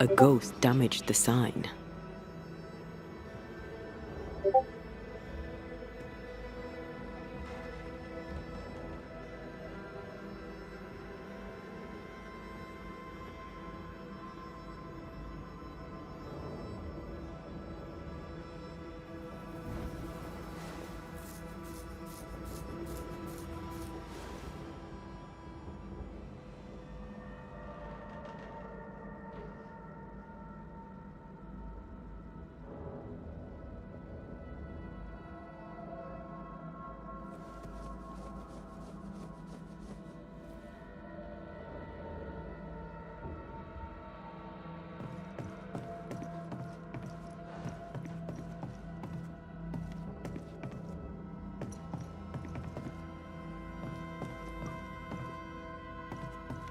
A ghost damaged the sign.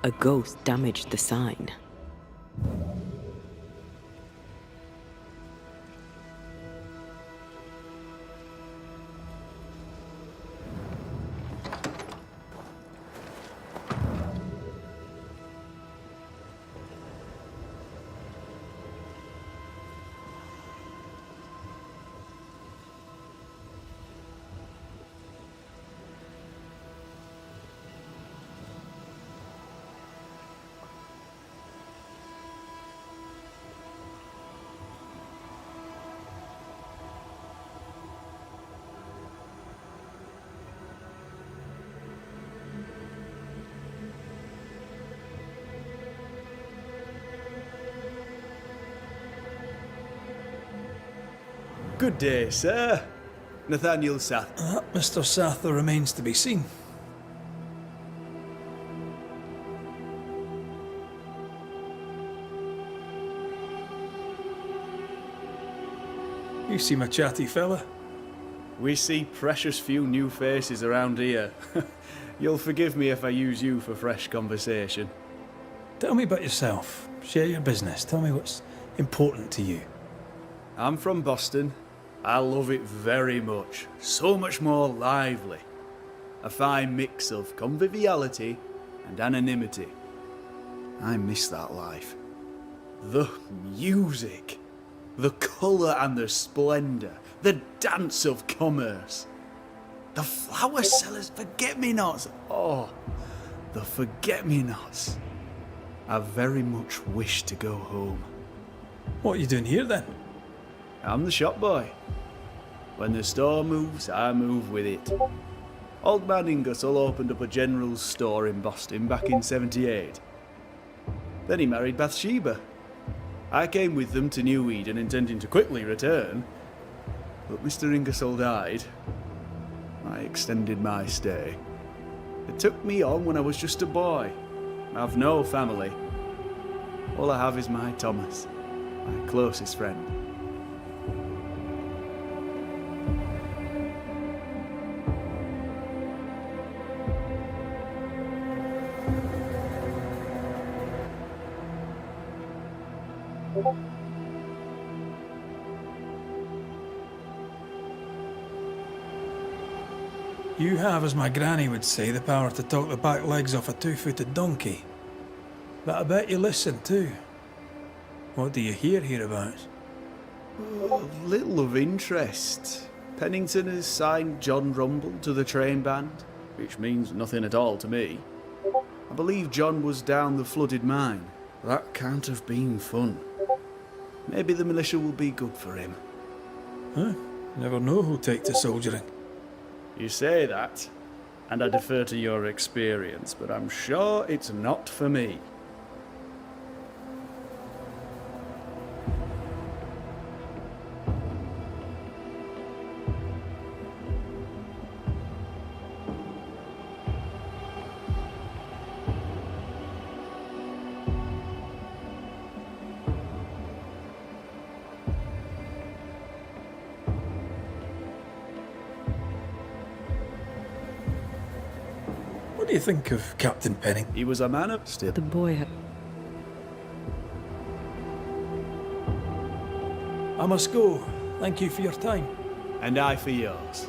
A ghost damaged the sign. Good day, sir. Nathaniel Sath. Mr. Sather remains to be seen. You seem a chatty fella. We see precious few new faces around here. You'll forgive me if I use you for fresh conversation. Tell me about yourself. Share your business. Tell me what's important to you. I'm from Boston. I love it very much. So much more lively. A fine mix of conviviality and anonymity. I miss that life. The music. The colour and the splendour. The dance of commerce. The flower sellers' forget-me-nots. Oh, the forget-me-nots. I very much wish to go home. What are you doing here then? I'm the shop boy. When the store moves, I move with it. Old man Ingersoll opened up a general store in Boston back in '78. Then he married Bathsheba. I came with them to New Eden intending to quickly return, but Mr. Ingersoll died. I extended my stay. They took me on when I was just a boy. I've no family. All I have is my Thomas, my closest friend. You have, as my granny would say, the power to talk the back legs off a two-footed donkey. But I bet you listen too. What do you hear hereabouts? Oh, little of interest. Pennington has signed John Rumble to the train band, which means nothing at all to me. I believe John was down the flooded mine. That can't have been fun. Maybe the militia will be good for him. Huh? Never know who'll take to soldiering. You say that, and I defer to your experience, but I'm sure it's not for me. What do you think of Captain Penning? He was a man of steel. The boy had... I must go. Thank you for your time. And I for yours.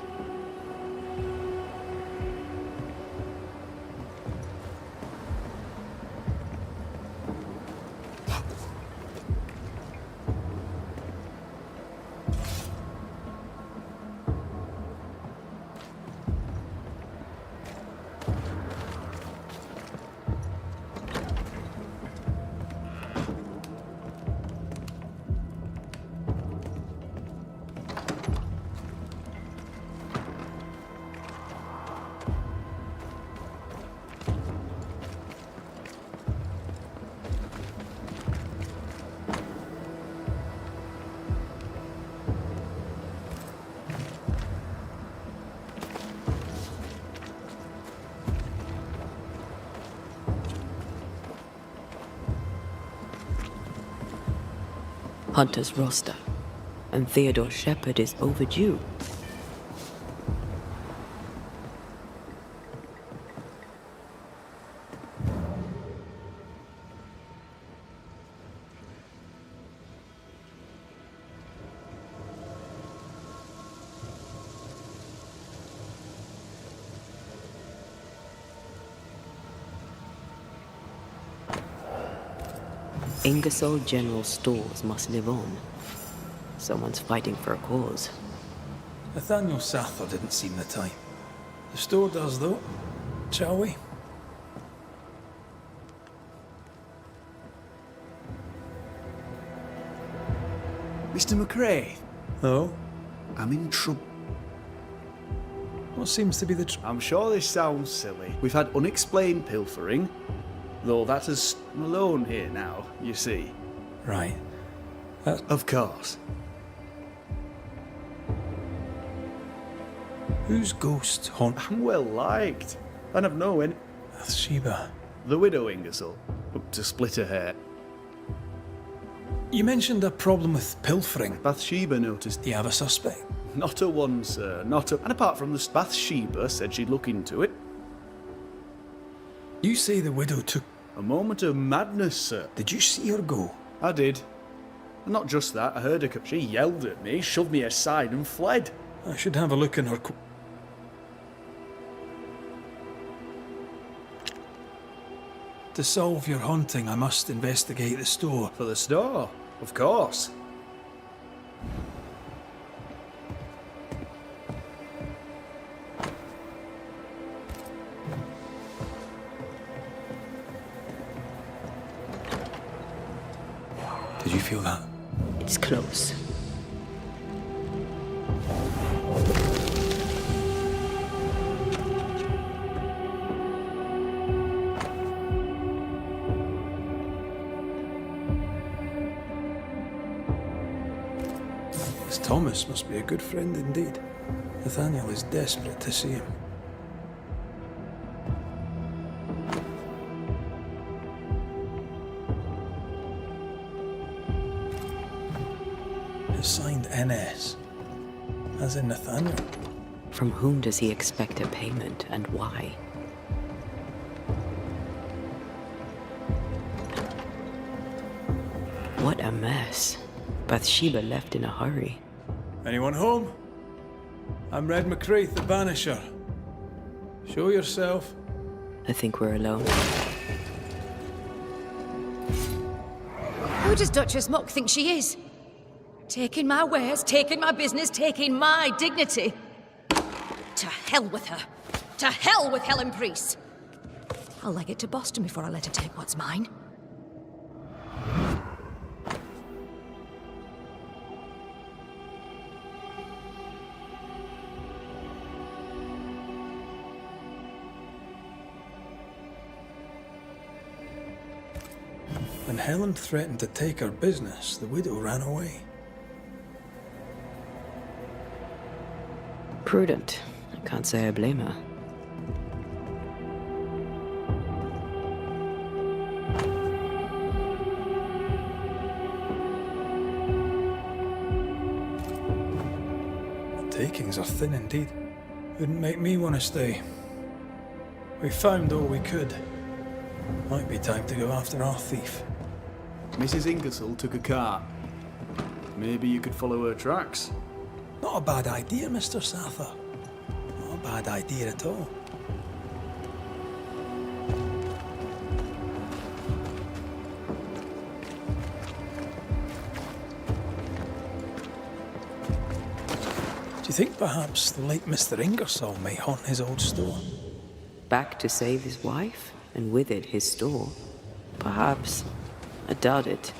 Hunter's roster. And Theodore Shepard is overdue. Ingersoll General Stores must live on. Someone's fighting for a cause. Nathaniel Sather didn't seem the type. The store does, though. Shall we? Mr. McRae, No? I'm in trouble. What seems to be the I'm sure this sounds silly. We've had unexplained pilfering, though that is alone here now, you see. Right. Of course. Whose ghost haunt I'm well liked, and I've no any. Bathsheba? The widow Ingersoll, up to split her hair. You mentioned a problem with pilfering. Bathsheba noticed. Do you have a suspect? Not a one, sir, not a. And apart from this, Bathsheba said she'd look into it. You say the widow took... A moment of madness, sir. Did you see her go? I did. And not just that, I heard her. She yelled at me, shoved me aside, and fled. I should have a look in her... To solve your haunting, I must investigate the store. For the store, of course. Did you feel that? It's close. This Thomas must be a good friend indeed. Nathaniel is desperate to see him. It's signed NS, as in Nathaniel. From whom does he expect a payment, and why? What a mess. Bathsheba left in a hurry. Anyone home? I'm Red McCraith, the Banisher. Show yourself. I think we're alone. Who does Duchess Muck think she is? Taking my wares, taking my business, taking my dignity. To hell with her. To hell with Helen Priest. I'll leg it to Boston before I let her take what's mine. When Helen threatened to take her business, the widow ran away. Prudent. I can't say I blame her. The takings are thin indeed. Wouldn't make me want to stay. We found all we could. Might be time to go after our thief. Mrs. Ingersoll took a cart. Maybe you could follow her tracks. Not a bad idea, Mr. Sather. Not a bad idea at all. Do you think perhaps the late Mr. Ingersoll may haunt his old store? Back to save his wife, and with it his store. Perhaps. I doubt it.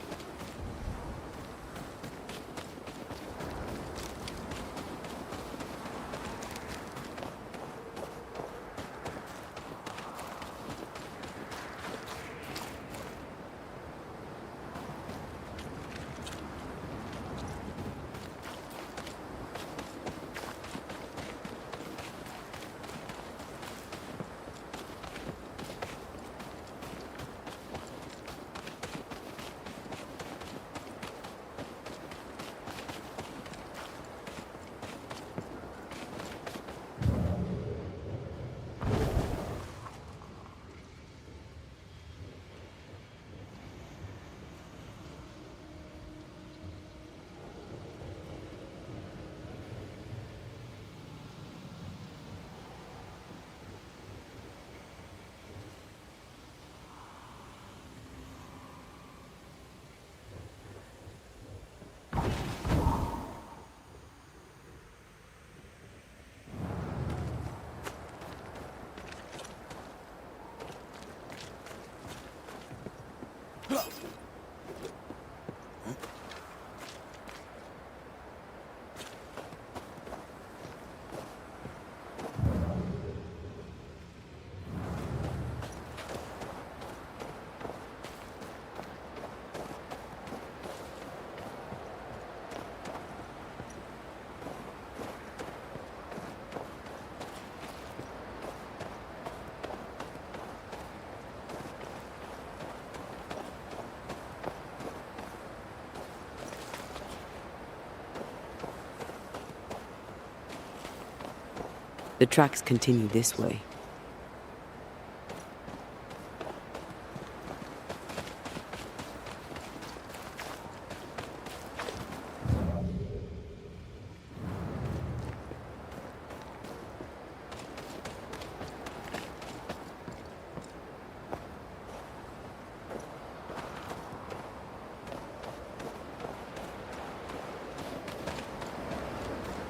The tracks continue this way.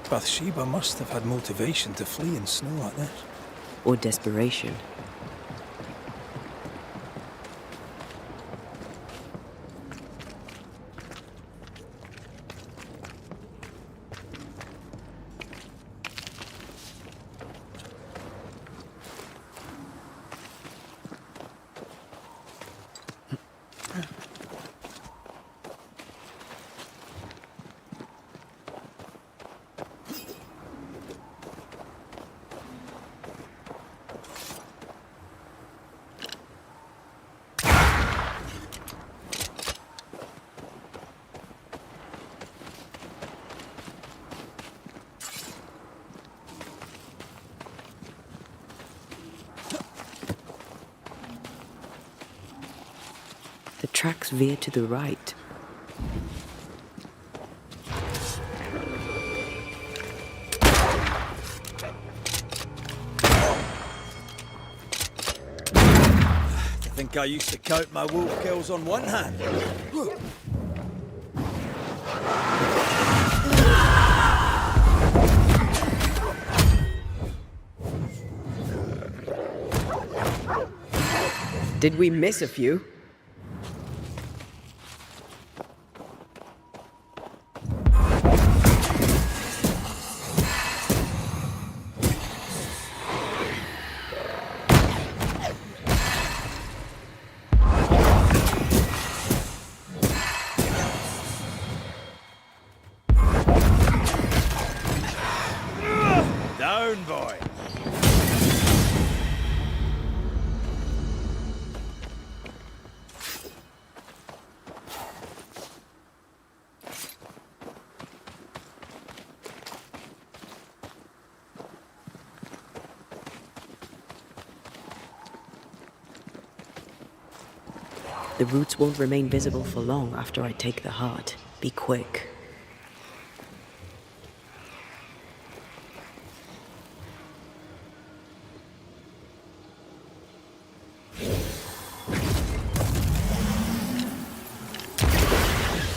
Bathsheba must have had motivation to flee in snow like this. Or desperation. The tracks veer to the right. I think I used to count my wolf kills on one hand. Did we miss a few? Down, boy. The roots won't remain visible for long after I take the heart. Be quick.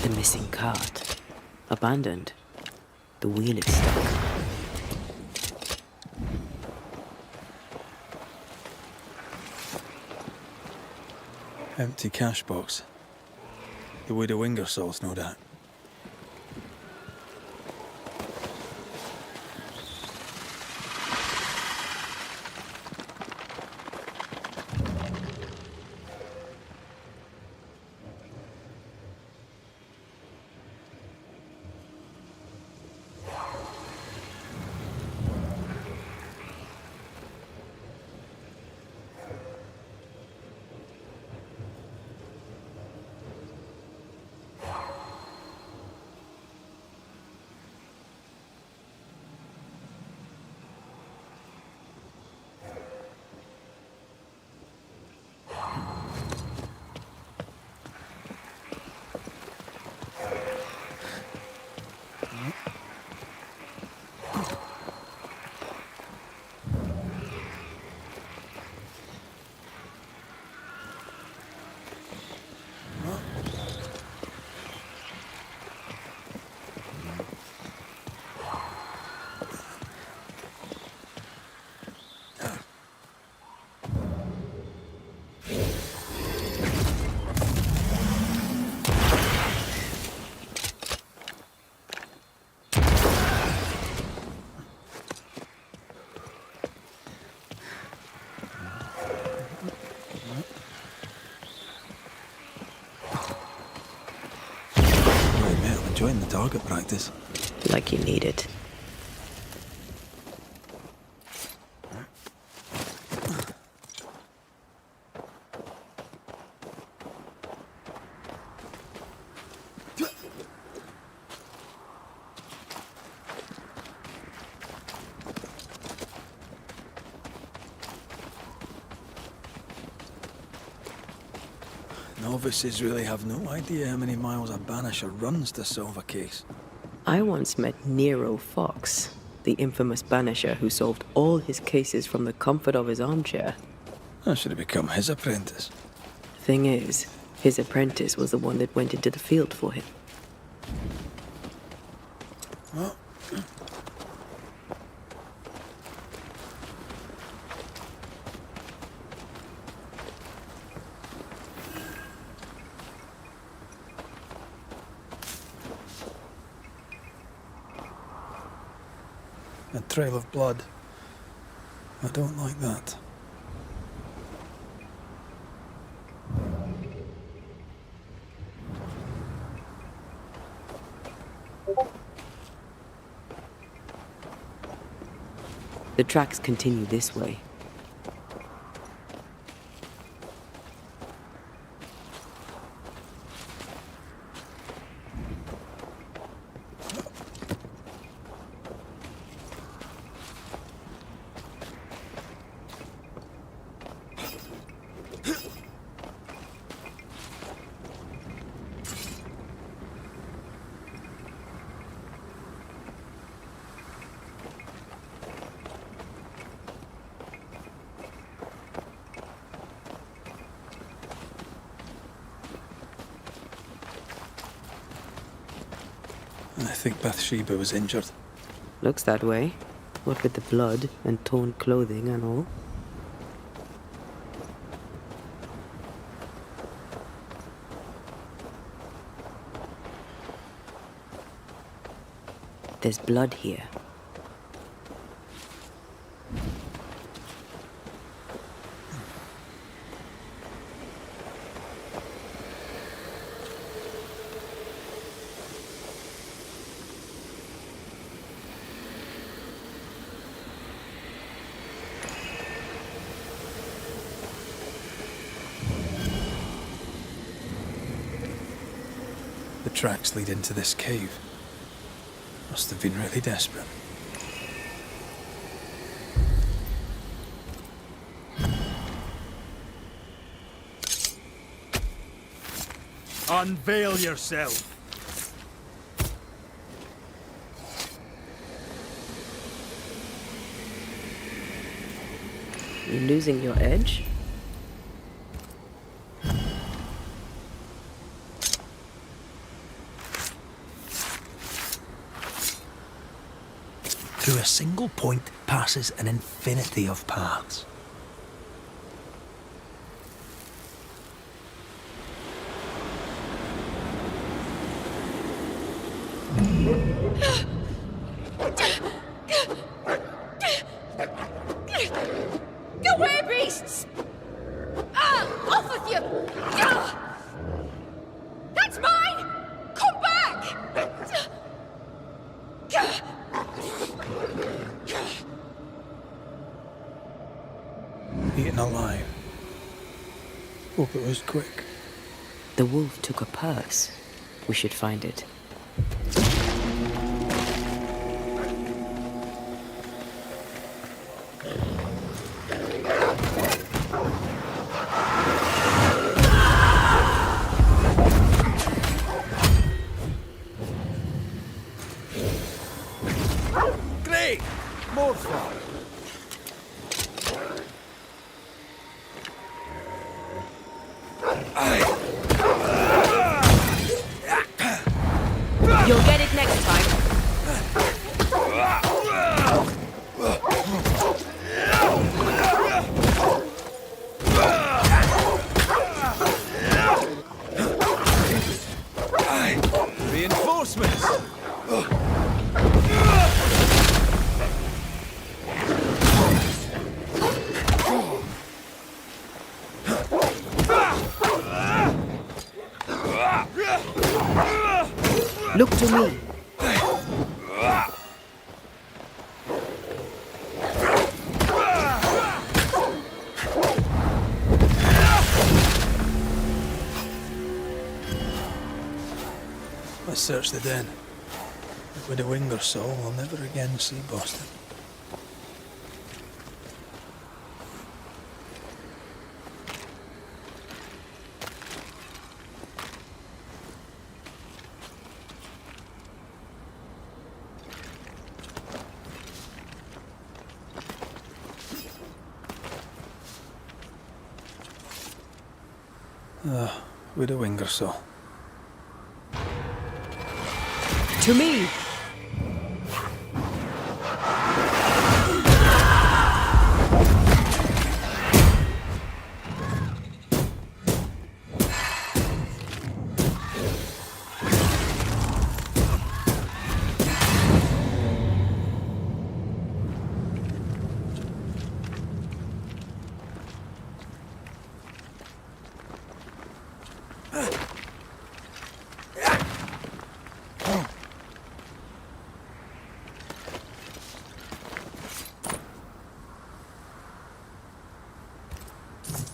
The missing cart. Abandoned. The wheel is stuck. Empty cash box. The widow Ingersoll's, no doubt. target practice. Like you need it. Novices really have no idea how many miles a banisher runs to solve a case. I once met Nero Fox, the infamous banisher who solved all his cases from the comfort of his armchair. I should have become his apprentice. Thing is, his apprentice was the one that went into the field for him. Well, a trail of blood. I don't like that. The tracks continue this way. I think Bathsheba was injured. Looks that way. What with the blood and torn clothing and all. There's blood here. The tracks lead into this cave. Must have been really desperate. Unveil yourself. You losing your edge? Through a single point passes an infinity of paths. Go away, beasts! Off with you! That's mine! Come back! Eaten alive. Hope it was quick. The wolf took a purse. We should find it. Great! More fun. You'll get it next time. Reinforcements! Look to me. search the den. But with a wing or so, I'll never again see Boston. With a wing or so. To me!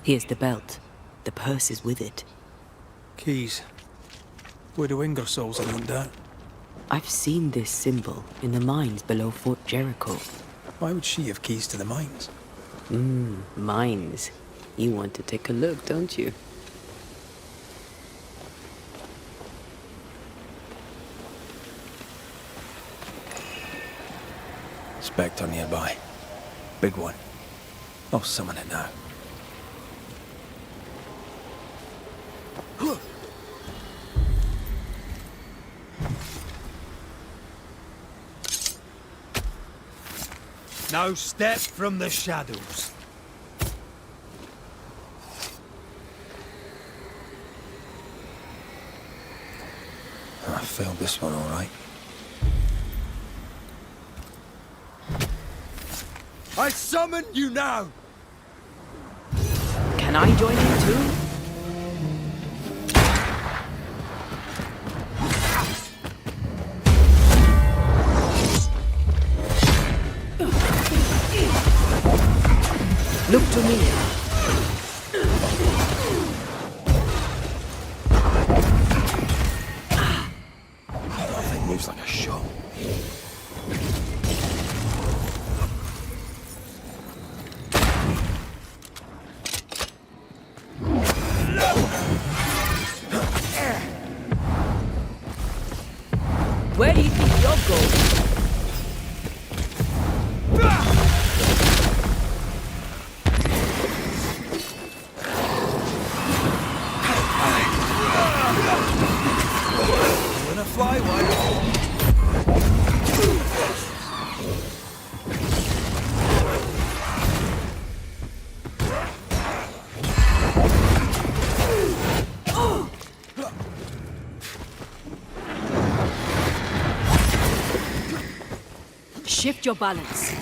Here's the belt. The purse is with it. Keys. With a wing or so's, I don't doubt. I've seen this symbol in the mines below Fort Jericho. Why would she have keys to the mines? Mines. You want to take a look, don't you? Spectre nearby. Big one. I'll summon it now. Now step from the shadows. I failed this one all right. I summon you now! Can I join in too? Look to me. That thing moves like a shot. Where do you think you're going? Shift your balance.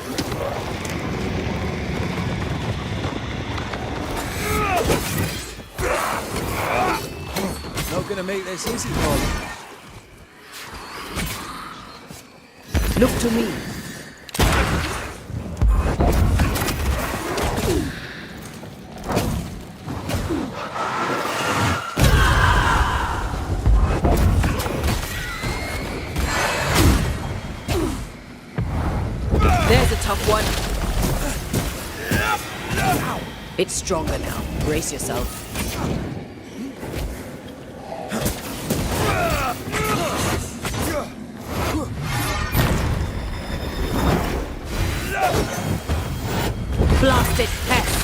Not gonna make this easy for you. Look to me. There's a tough one. It's stronger now. Brace yourself. Blasted pest!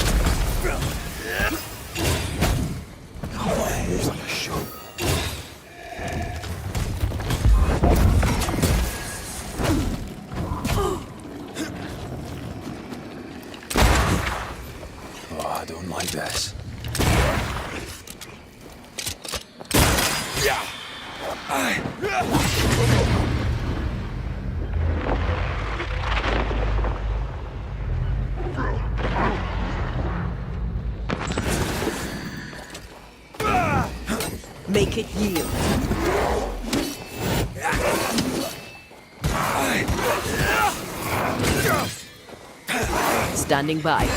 Moves like a shot. Oh, I don't like this. Make it yield. Standing by.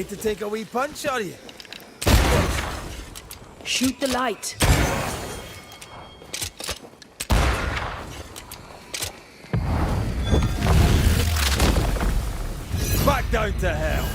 Hate to take a wee punch, are you? Shoot the light. Back down to hell!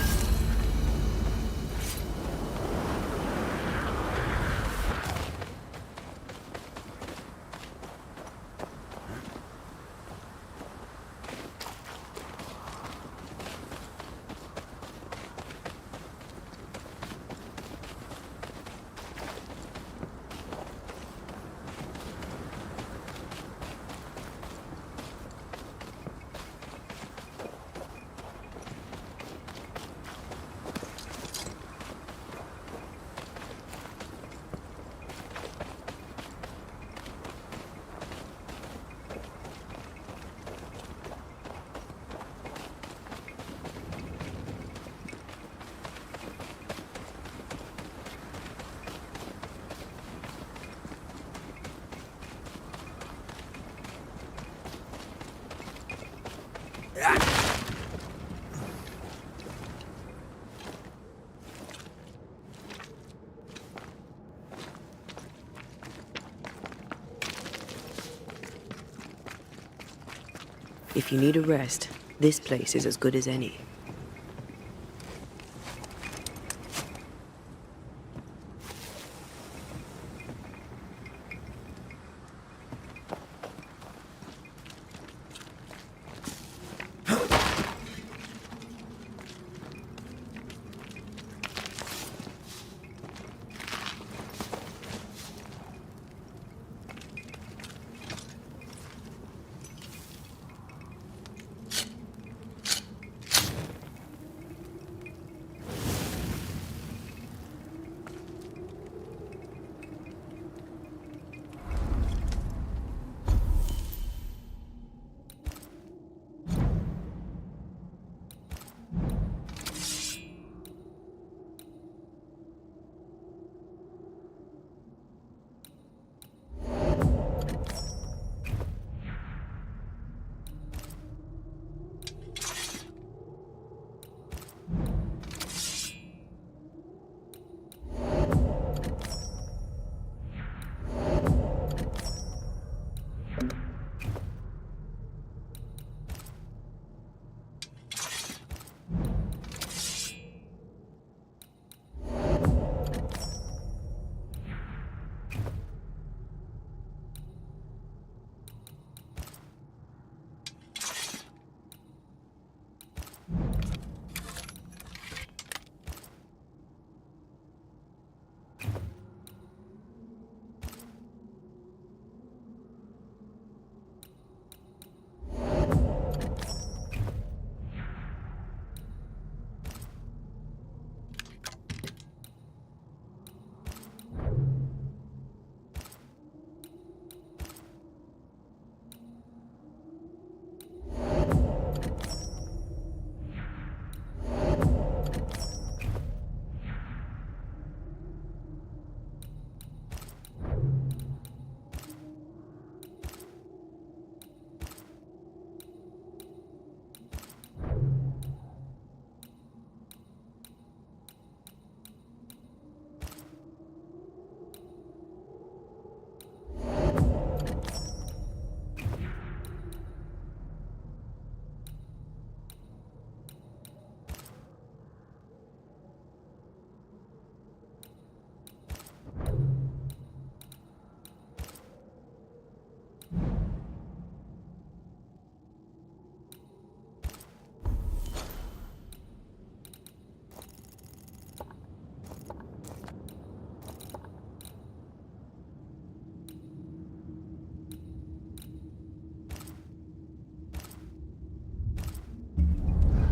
If you need a rest, this place is as good as any.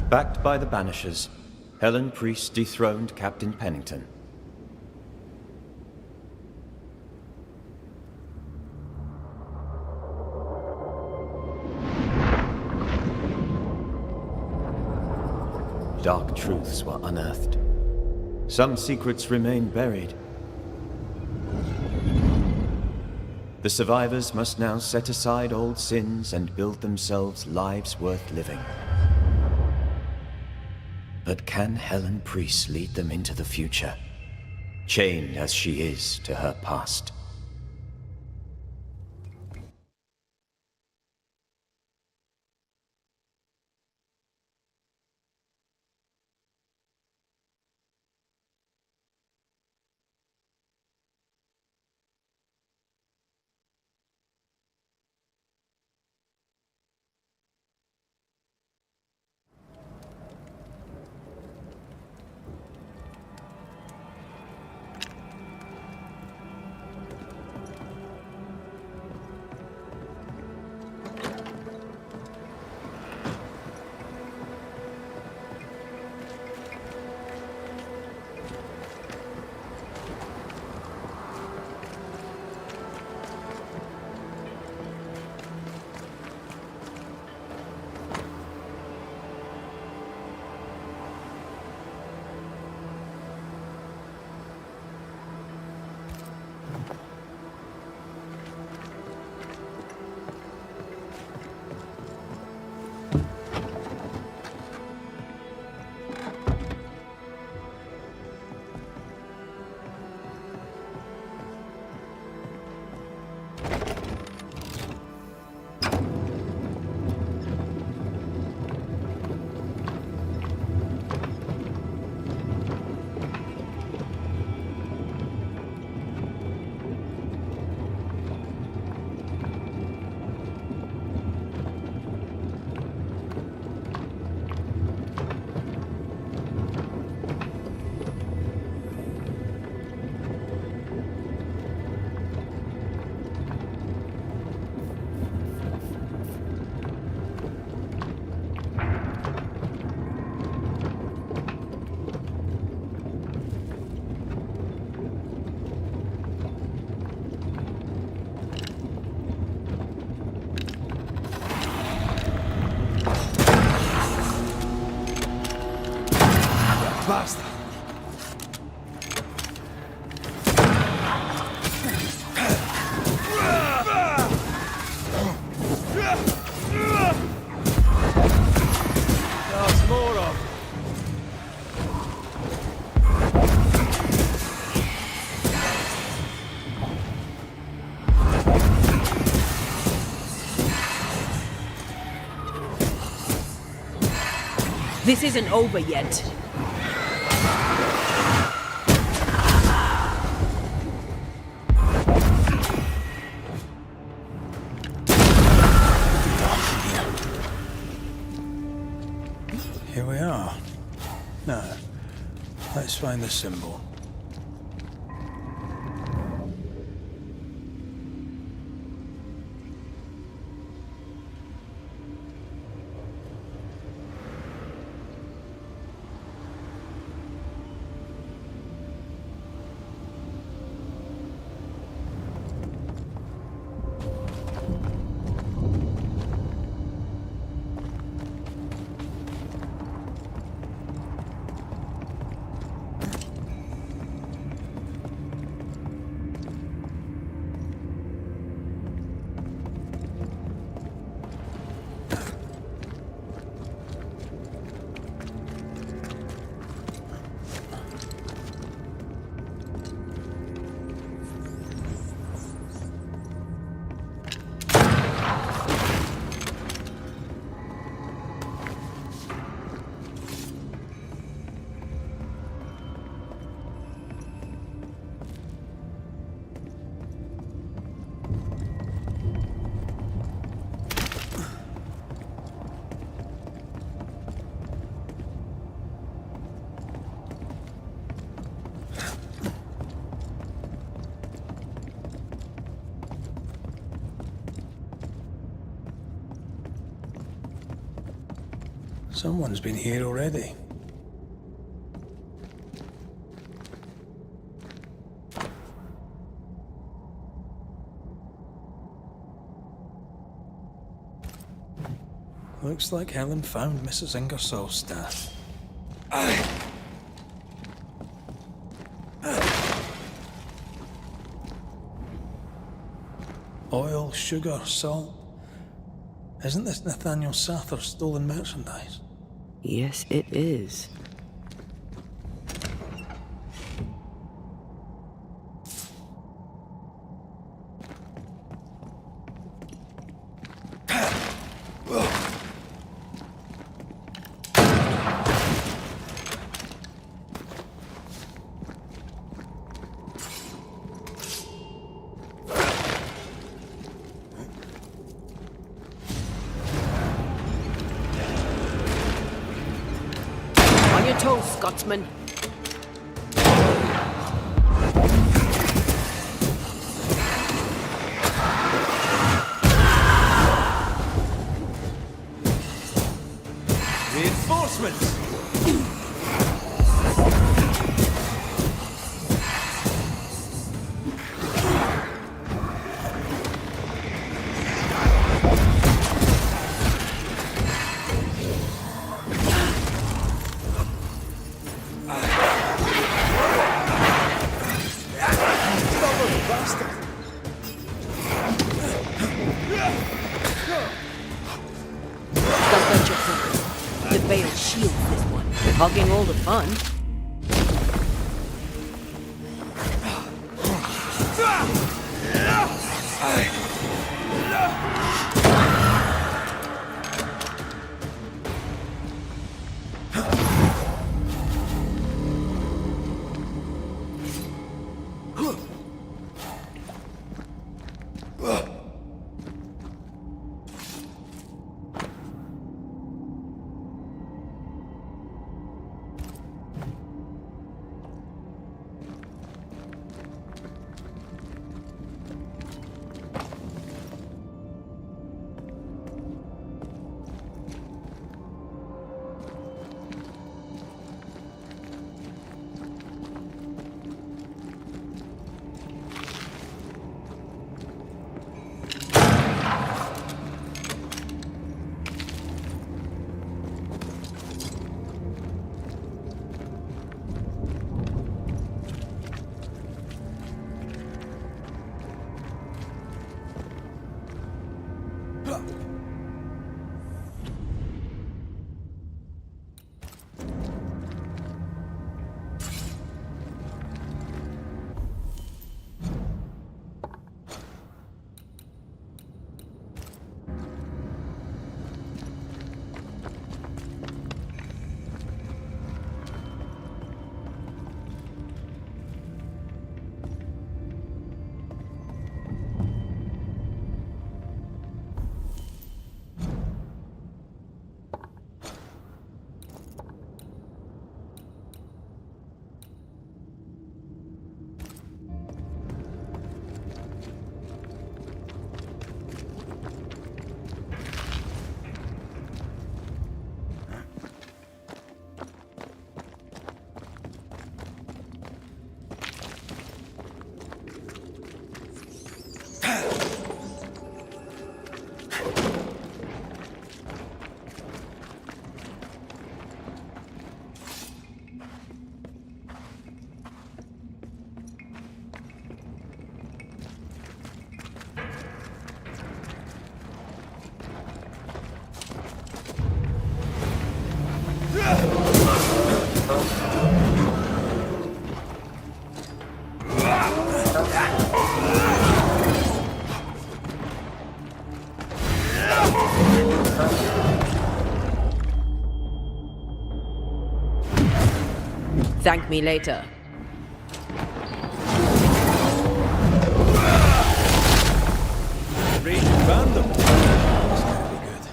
Backed by the Banishers, Helen Priest dethroned Captain Pennington. Dark truths were unearthed. Some secrets remain buried. The survivors must now set aside old sins and build themselves lives worth living. But can Helen Priest lead them into the future, chained as she is to her past? Basta. There's more of. This isn't over yet. Here we are. Now, let's find the symbol. Someone's been here already. Looks like Helen found Mrs. Ingersoll's staff. Oil, sugar, salt. Isn't this Nathaniel Sather's stolen merchandise? Yes, it is. On your toes, Scotsman. Reinforcements! The veil shields this one, hogging all the fun. Thank me later. Range random. It's gonna be good.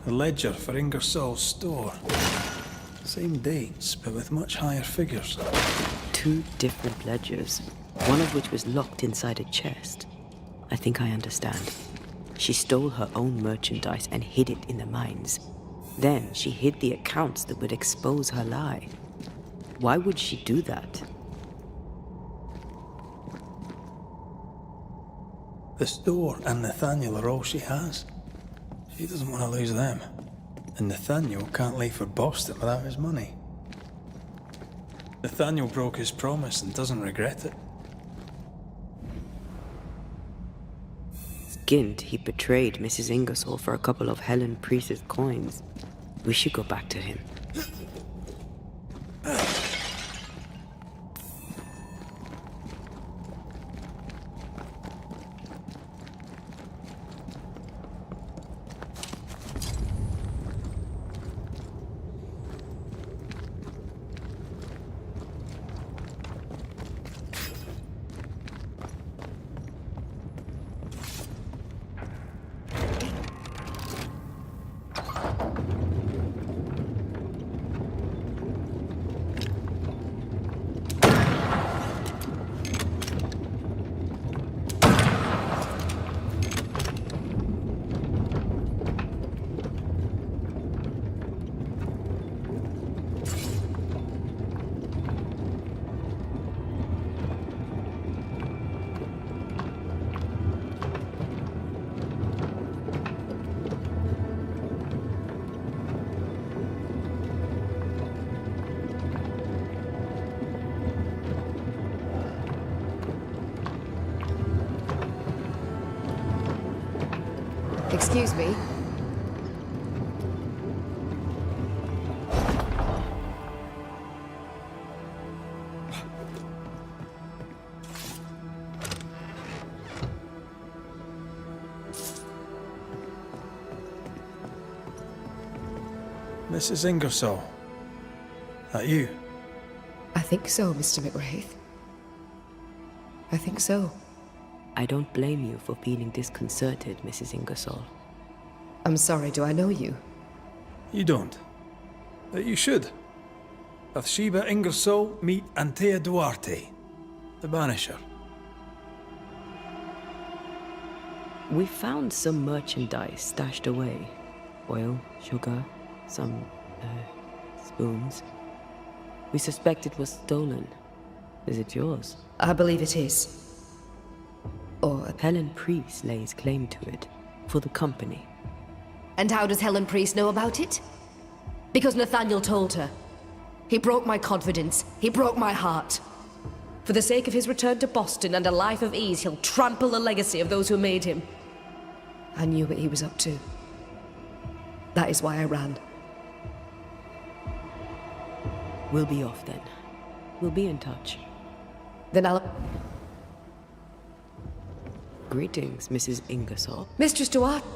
The ledger for Ingersoll's store. Same dates, but with much higher figures. 2 different ledgers, one of which was locked inside a chest. I think I understand. She stole her own merchandise and hid it in the mines. Then she hid the accounts that would expose her lie. Why would she do that? The store and Nathaniel are all she has. She doesn't want to lose them. And Nathaniel can't leave for Boston without his money. Nathaniel broke his promise and doesn't regret it. Skint, he betrayed Mrs. Ingersoll for a couple of Helen Priest's coins. We should go back to him. Excuse me. Mrs. Ingersoll. That you? I think so, Mr. McWraith. I think so. I don't blame you for feeling disconcerted, Mrs. Ingersoll. I'm sorry, do I know you? You don't. But you should. Bathsheba Ingersoll, meet Antea Duarte, the Banisher. We found some merchandise stashed away. Oil, sugar, some, spoons. We suspect it was stolen. Is it yours? I believe it is. Or... Helen Priest lays claim to it, for the company. And how does Helen Priest know about it? Because Nathaniel told her. He broke my confidence. He broke my heart. For the sake of his return to Boston and a life of ease, he'll trample the legacy of those who made him. I knew what he was up to. That is why I ran. We'll be off then. We'll be in touch. Then I'll... Greetings, Mrs. Ingersoll. Mistress Duarte,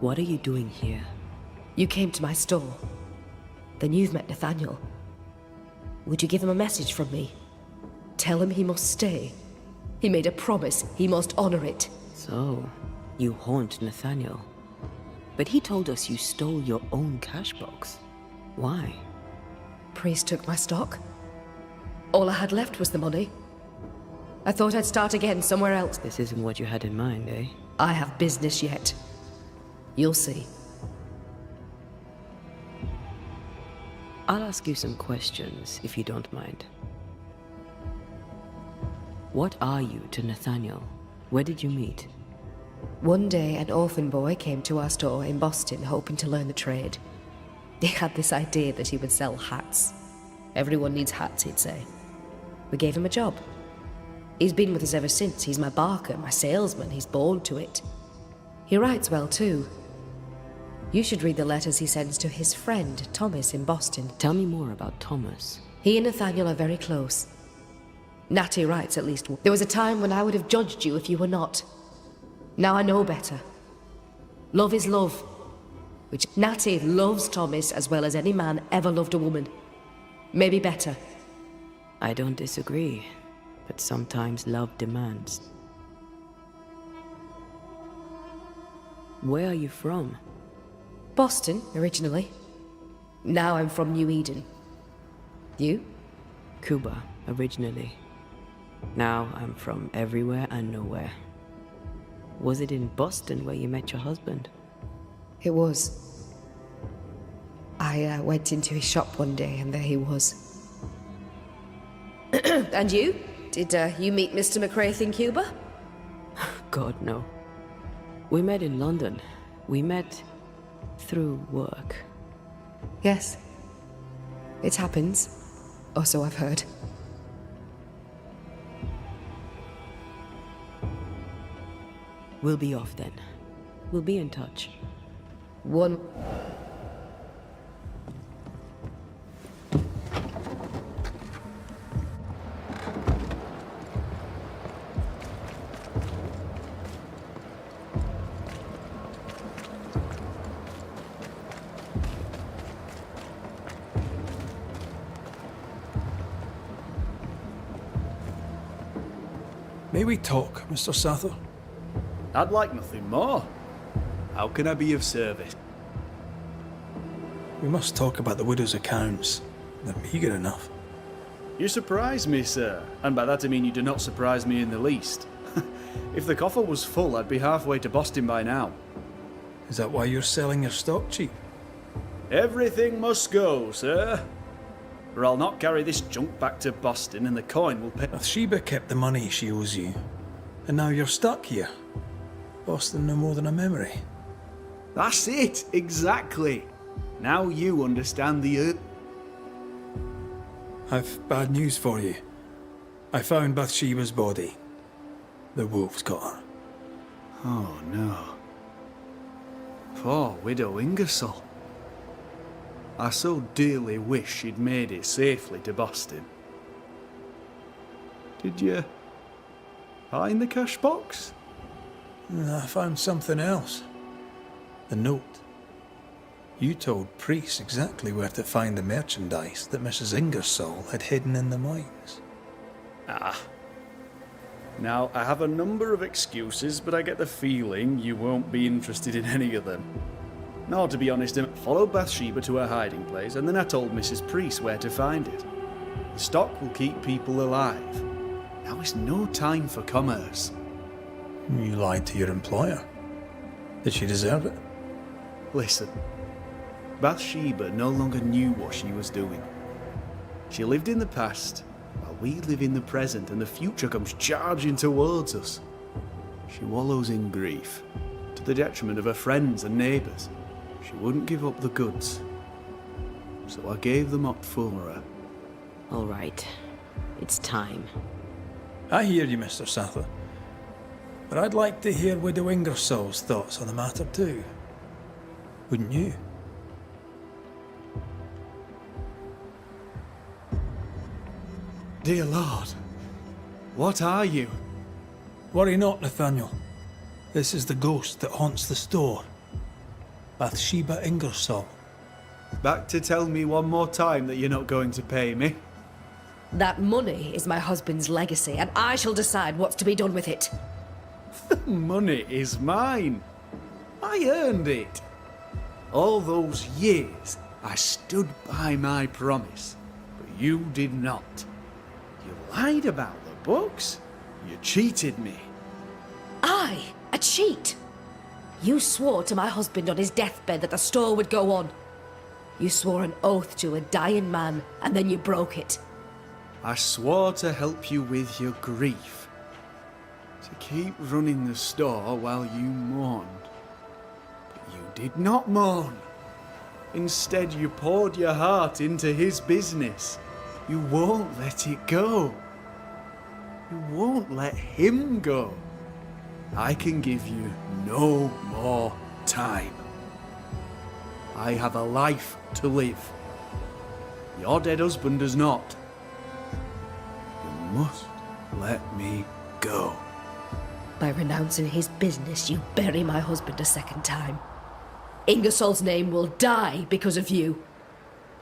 What are you doing here? you came to my store. Then you've met Nathaniel. Would you give him a message from me? Tell him he must stay. He made a promise. He must honor it. So, you haunt Nathaniel. But he told us you stole your own cash box. Why? Priest took my stock. All I had left was the money. I thought I'd start again somewhere else. This isn't what you had in mind, eh? I have business yet. You'll see. I'll ask you some questions, if you don't mind. What are you to Nathaniel? Where did you meet? One day, an orphan boy came to our store in Boston hoping to learn the trade. He had this idea that he would sell hats. Everyone needs hats, he'd say. We gave him a job. He's been with us ever since. He's my barker, my salesman. He's born to it. He writes well, too. You should read the letters he sends to his friend, Thomas, in Boston. Tell me more about Thomas. He and Nathaniel are very close. Natty writes, at least. There was a time when I would have judged you if you were not. Now I know better. Love is love. Which Natty loves Thomas as well as any man ever loved a woman. Maybe better. I don't disagree, but sometimes love demands. Where are you from? Boston, originally. Now I'm from New Eden. You? Cuba, originally. Now I'm from everywhere and nowhere. Was it in Boston where you met your husband? It was. I went into his shop one day and there he was. And you? Did you meet Mr. McCraith in Cuba? God, no. We met in London. We met through work. Yes. It happens. Or so I've heard. We'll be off then. We'll be in touch. One. May we talk, Mr. Sather? I'd like nothing more. How can I be of service? We must talk about the widow's accounts. They're meagre enough. You surprise me, sir. And by that I mean you do not surprise me in the least. If the coffer was full, I'd be halfway to Boston by now. Is that why you're selling your stock cheap? Everything must go, sir. Or I'll not carry this junk back to Boston and the coin will pay. Bathsheba kept the money she owes you. And now you're stuck here. Boston no more than a memory. That's it, exactly. Now you understand the I've bad news for you. I found Bathsheba's body. The wolves got her. Oh no. Poor widow Ingersoll. I so dearly wish she'd made it safely to Boston. Did you find the cash box? I found something else. The note. You told Priest exactly where to find the merchandise that Mrs. Ingersoll had hidden in the mines. Ah. Now, I have a number of excuses, but I get the feeling you won't be interested in any of them. No, to be honest, I followed Bathsheba to her hiding place, and then I told Mrs. Priest where to find it. The stock will keep people alive. Now is no time for commerce. You lied to your employer. Did she deserve it? Listen, Bathsheba no longer knew what she was doing. She lived in the past, while we live in the present, and the future comes charging towards us. She wallows in grief, to the detriment of her friends and neighbours. She wouldn't give up the goods, so I gave them up for her. All right. It's time. I hear you, Mr. Sather. But I'd like to hear Widow Ingersoll's thoughts on the matter too. Wouldn't you? Dear Lord, what are you? Worry not, Nathaniel. This is the ghost that haunts the store. Bathsheba Ingersoll. Back to tell me one more time that you're not going to pay me? That money is my husband's legacy, and I shall decide what's to be done with it. Money is mine. I earned it. All those years, I stood by my promise, but you did not. You lied about the books. You cheated me. I, a cheat? You swore to my husband on his deathbed that the store would go on. You swore an oath to a dying man, and then you broke it. I swore to help you with your grief, to keep running the store while you mourned. But you did not mourn. Instead, you poured your heart into his business. You won't let it go. You won't let him go. I can give you no more time. I have a life to live. Your dead husband does not. You must let me go. By renouncing his business, you bury my husband a second time. Ingersoll's name will die because of you.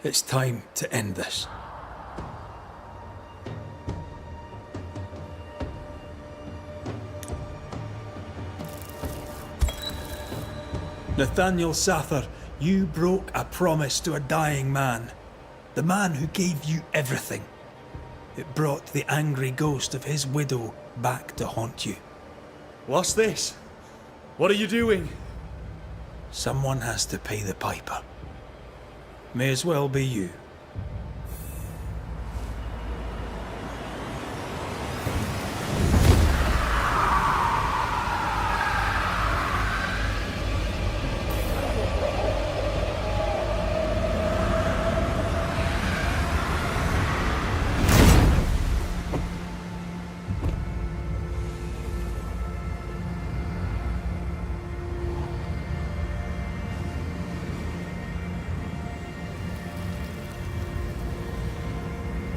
It's time to end this. Nathaniel Sather, You broke a promise to a dying man. The man who gave you everything. It brought the angry ghost of his widow back to haunt you. What's this? What are you doing? Someone has to pay the piper. May as well be you.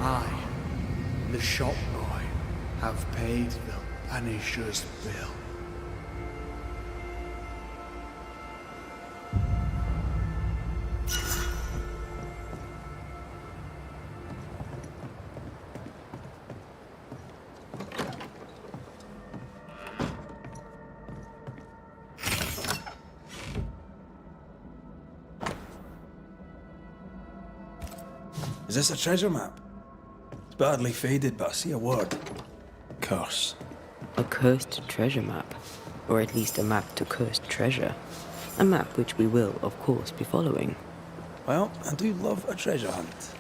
I, the shop boy, have paid the Banishers' bill. Is this a treasure map? It's badly faded, but I see a word. Curse. A cursed treasure map. Or at least a map to cursed treasure. A map which we will, of course, be following. Well, I do love a treasure hunt.